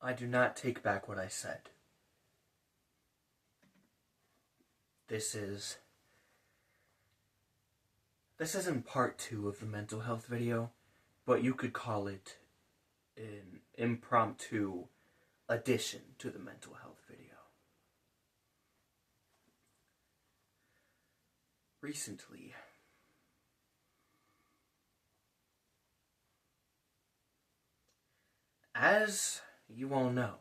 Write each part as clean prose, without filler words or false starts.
I do not take back what I said. This isn't part 2 of the mental health video, but you could call it an impromptu addition to the mental health video. Recently, as you all know,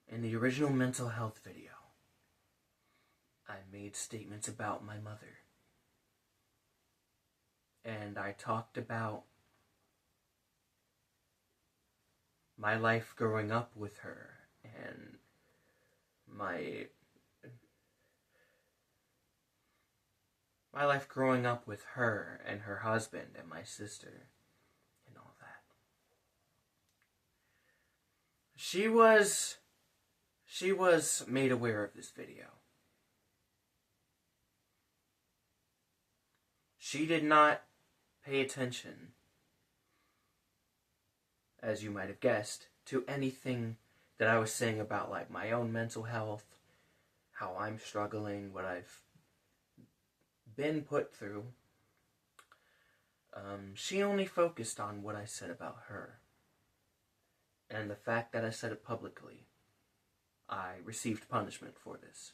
in the original mental health video, I made statements about my mother. And I talked about my life growing up with her and my life growing up with her and her husband and my sister and all that. She was made aware of this video. She did not pay attention, as you might have guessed, to anything that I was saying about like my own mental health, how I'm struggling, what I've been put through. She only focused on what I said about her. And the fact that I said it publicly, I received punishment for this.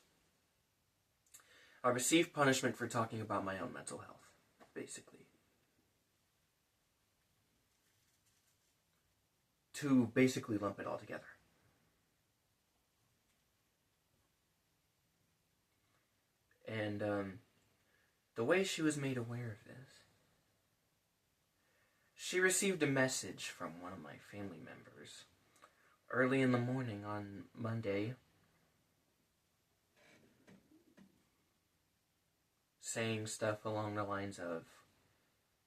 I received punishment for talking about my own mental health, basically. To basically lump it all together. And the way she was made aware of this, she received a message from one of my family members early in the morning on Monday saying stuff along the lines of,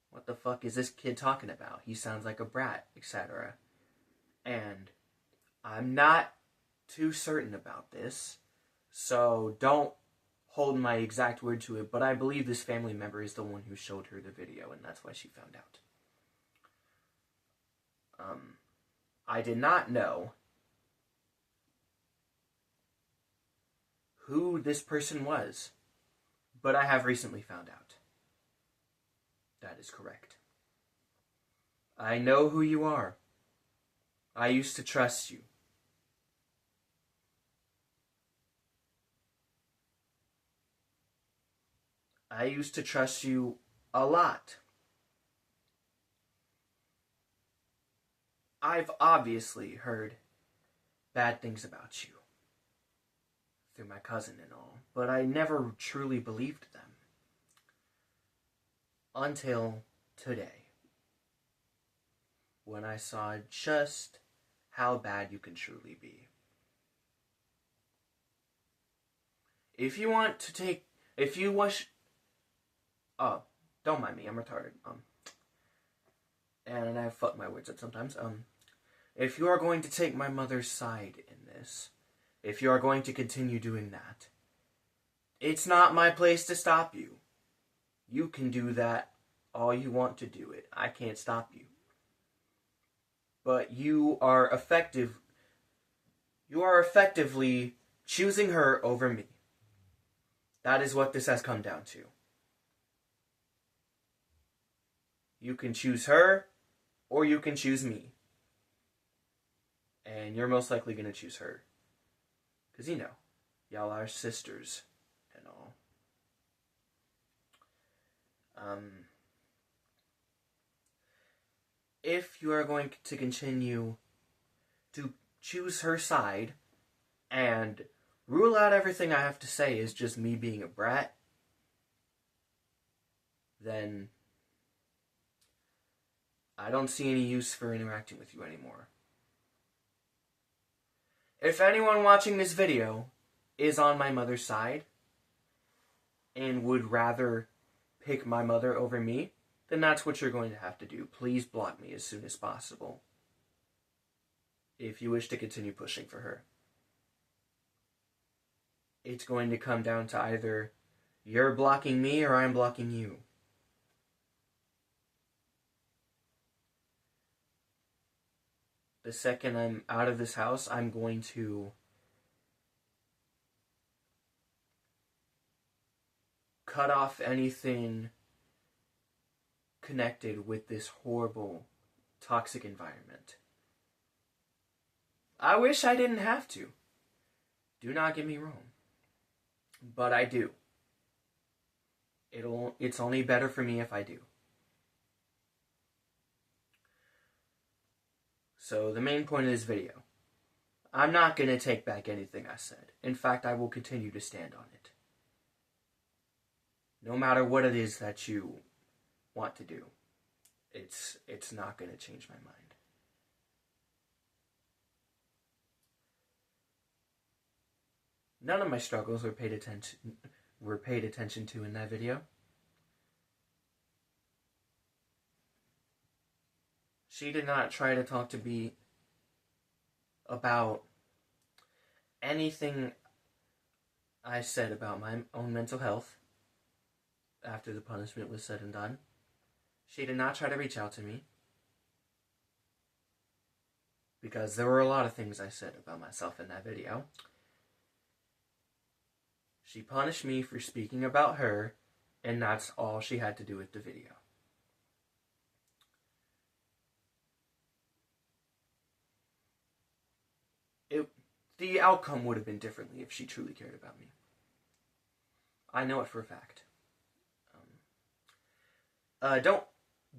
"What the fuck is this kid talking about? He sounds like a brat," etc. And I'm not too certain about this, so don't hold my exact word to it, but I believe this family member is the one who showed her the video, and that's why she found out. I did not know who this person was, but I have recently found out. That is correct. I know who you are. I used to trust you. I used to trust you a lot. I've obviously heard bad things about you through my cousin and all, but I never truly believed them. Until today, when I saw just how bad you can truly be. If you wish, oh, don't mind me, I'm retarded, and I fuck my words up sometimes, if you are going to take my mother's side in this, if you are going to continue doing that, it's not my place to stop you. You can do that all you want to do it. I can't stop you. But you are effectively choosing her over me. That is what this has come down to. You can choose her, or you can choose me. And you're most likely going to choose her. Because, y'all are sisters and all. If you are going to continue to choose her side and rule out everything I have to say is just me being a brat, then I don't see any use for interacting with you anymore. If anyone watching this video is on my mother's side and would rather pick my mother over me, then that's what you're going to have to do. Please block me as soon as possible if you wish to continue pushing for her. It's going to come down to either you're blocking me or I'm blocking you. the second I'm out of this house, I'm going to cut off anything connected with this horrible, toxic environment. I wish I didn't have to. Do not get me wrong. But I do. It's only better for me if I do. So the main point of this video, I'm not going to take back anything I said. In fact, I will continue to stand on it. No matter what it is that you want to do, it's not going to change my mind. None of my struggles were paid attention to in that video. She did not try to talk to me about anything I said about my own mental health after the punishment was said and done. She did not try to reach out to me because there were a lot of things I said about myself in that video. She punished me for speaking about her, and that's all she had to do with the video. The outcome would have been differently if she truly cared about me. I know it for a fact.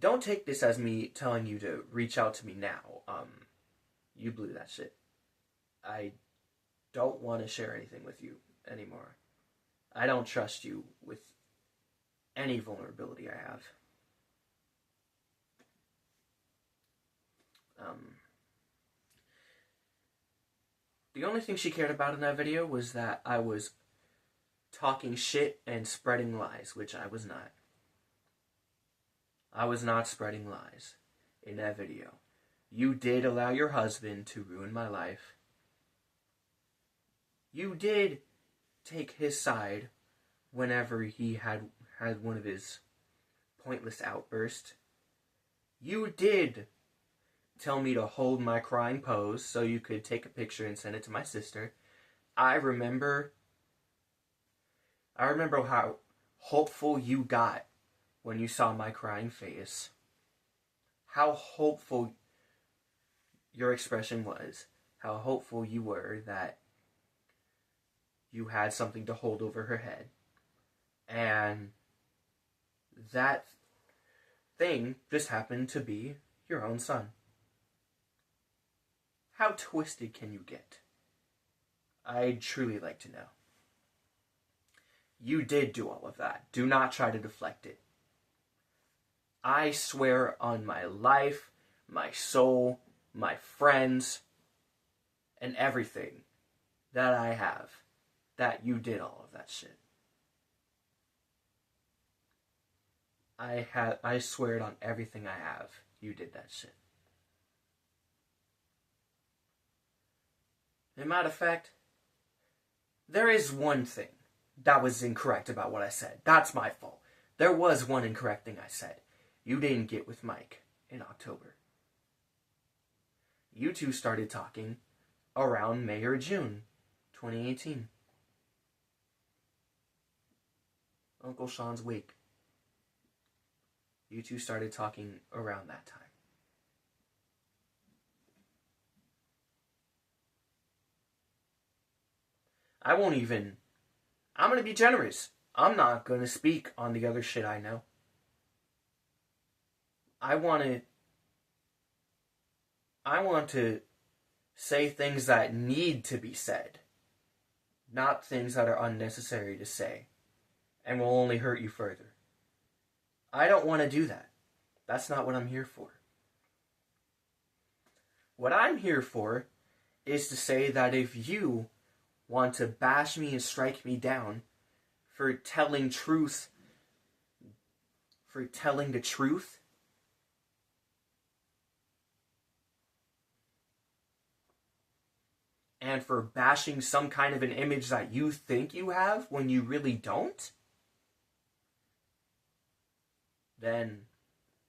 Don't take this as me telling you to reach out to me now. You blew that shit. I don't want to share anything with you anymore. I don't trust you with any vulnerability I have. The only thing she cared about in that video was that I was talking shit and spreading lies, which I was not. I was not spreading lies in that video. You did allow your husband to ruin my life. You did take his side whenever he had one of his pointless outbursts. You did tell me to hold my crying pose so you could take a picture and send it to my sister. I remember how hopeful you got when you saw my crying face. How hopeful your expression was. How hopeful you were that you had something to hold over her head. And that thing just happened to be your own son. How twisted can you get? I'd truly like to know. You did do all of that. Do not try to deflect it. I swear on my life, my soul, my friends, and everything that I have, that you did all of that shit. I swear it on everything I have. You did that shit. As a matter of fact, there is one thing that was incorrect about what I said. That's my fault. There was one incorrect thing I said. You didn't get with Mike in October. You two started talking around May or June 2018. Uncle Sean's wake. You two started talking around that time. I'm going to be generous. I'm not going to speak on the other shit I know. I want to say things that need to be said, not things that are unnecessary to say and will only hurt you further. I don't want to do that. That's not what I'm here for. What I'm here for is to say that if you want to bash me and strike me down for telling the truth, and for bashing some kind of an image that you think you have when you really don't, then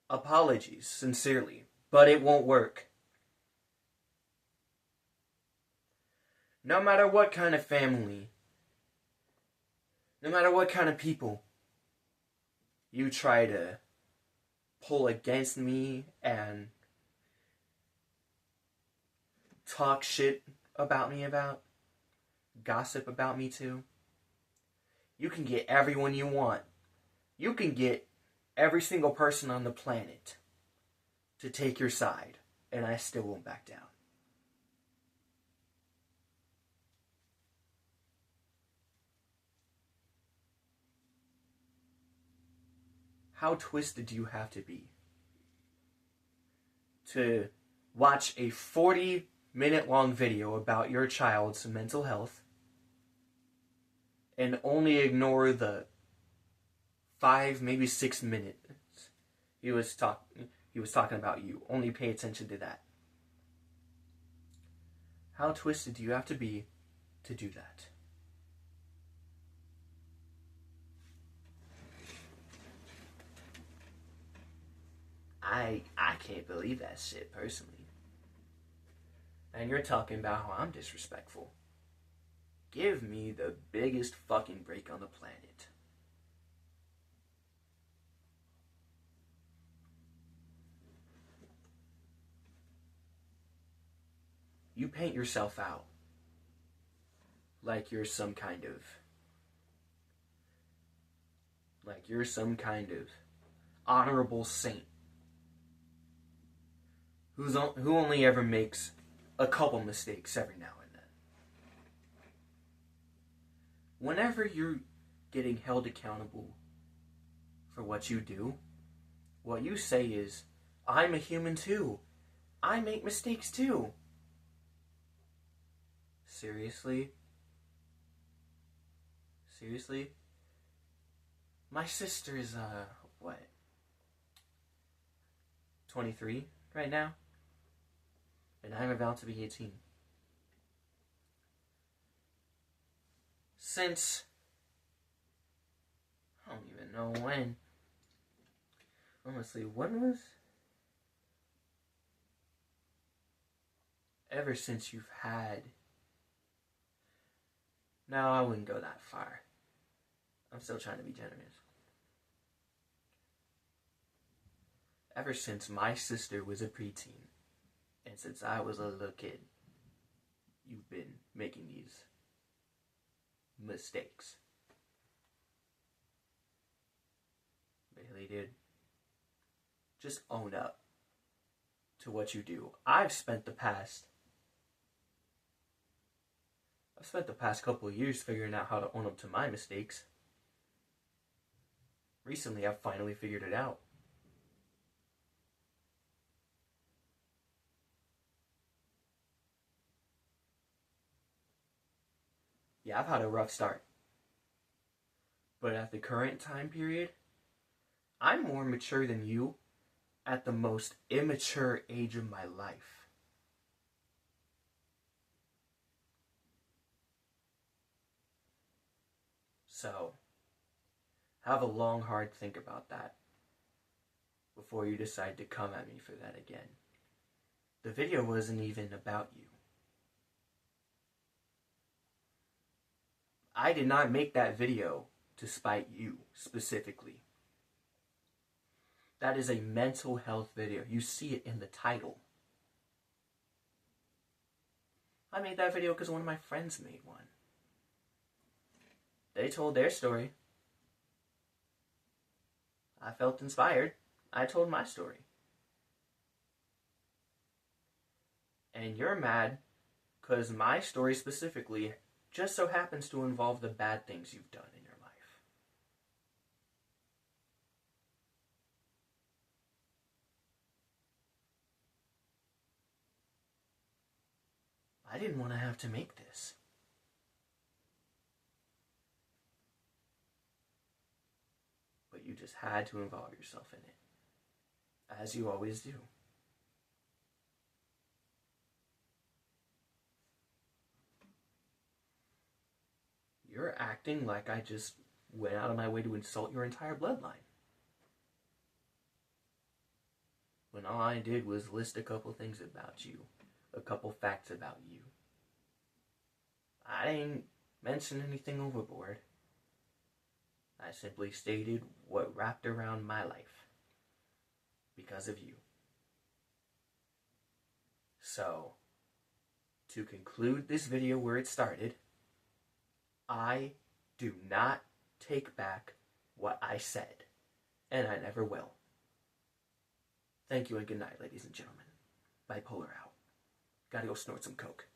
apologies, sincerely, but it won't work. No matter what kind of family, no matter what kind of people you try to pull against me and talk shit about me about, gossip about me too, you can get everyone you want. You can get every single person on the planet to take your side, and I still won't back down. How twisted do you have to be to watch a 40-minute long video about your child's mental health and only ignore the 5, maybe 6 minutes he was talking about you? Only pay attention to that. How twisted do you have to be to do that? I can't believe that shit, personally. And you're talking about how I'm disrespectful. Give me the biggest fucking break on the planet. You paint yourself out like you're some kind of honorable saint who only ever makes a couple mistakes every now and then. Whenever you're getting held accountable for what you do, what you say is, I'm a human too. I make mistakes too. Seriously? Seriously? My sister is, 23 right now? And I'm about to be 18. Since, I don't even know when. Honestly, when was? Ever since you've had. No, I wouldn't go that far. I'm still trying to be generous. Ever since my sister was a preteen, and since I was a little kid, you've been making these mistakes. Bailey, dude, just own up to what you do. I've spent the past couple of years figuring out how to own up to my mistakes. Recently, I've finally figured it out. Yeah, I've had a rough start. But at the current time period, I'm more mature than you at the most immature age of my life. So, have a long, hard think about that before you decide to come at me for that again. The video wasn't even about you. I did not make that video to spite you, specifically. That is a mental health video. You see it in the title. I made that video because one of my friends made one. They told their story. I felt inspired. I told my story. And you're mad because my story specifically just so happens to involve the bad things you've done in your life. I didn't want to have to make this. But you just had to involve yourself in it. As you always do. You're acting like I just went out of my way to insult your entire bloodline. When all I did was list a couple things about you. A couple facts about you. I didn't mention anything overboard. I simply stated what wrapped around my life because of you. So, to conclude this video where it started, I do not take back what I said, and I never will. Thank you and good night, ladies and gentlemen. Bipolar out. Gotta go snort some coke.